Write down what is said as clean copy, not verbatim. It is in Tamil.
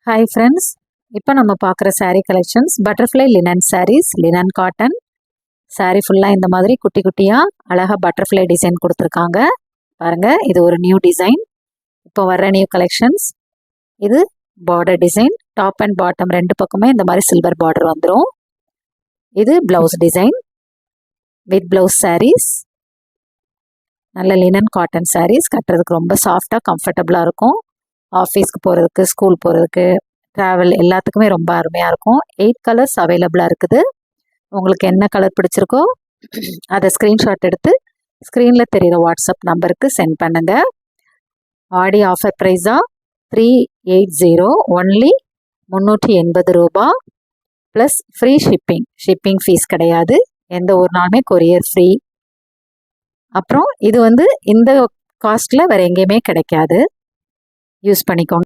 ஹாய் ஃப்ரெண்ட்ஸ், இப்போ நம்ம பார்க்குற saree collections butterfly linen sarees, linen cotton saree ஃபுல்லாக இந்த மாதிரி குட்டி குட்டியாக அழகாக பட்டர்ஃப்ளை டிசைன் கொடுத்துருக்காங்க. பாருங்கள், இது ஒரு நியூ டிசைன், இப்போ வர்ற நியூ கலெக்ஷன்ஸ். இது border design, top and bottom ரெண்டு பக்கமே இந்த மாதிரி சில்வர் பார்டர் வந்துடும். இது blouse design with blouse sarees. நல்ல லினன் காட்டன் sarees கட்டுறதுக்கு ரொம்ப சாஃப்டாக கம்ஃபர்டபுளாக இருக்கும். ஆஃபீஸ்க்கு போகிறதுக்கு, ஸ்கூல் போகிறதுக்கு, ட்ராவல் எல்லாத்துக்குமே ரொம்ப அருமையாக இருக்கும். 8 கலர்ஸ் அவைலபிளாக இருக்குது. உங்களுக்கு என்ன கலர் பிடிச்சிருக்கோ அதை ஸ்க்ரீன்ஷாட் எடுத்து ஸ்க்ரீனில் தெரிகிற வாட்ஸ்அப் நம்பருக்கு சென்ட் பண்ணுங்கள். ஆடி ஆஃபர் ப்ரைஸாக 380, ஒன்லி 380 ரூபா ப்ளஸ் ஃப்ரீ ஷிப்பிங் ஃபீஸ் கிடையாது. எந்த ஒரு நாளுமே கொரியர் ஃப்ரீ. அப்புறம் இது இந்த காஸ்ட்டில் வேறு எங்கேயுமே கிடைக்காது. யூஸ் பண்ணிக்கோங்க.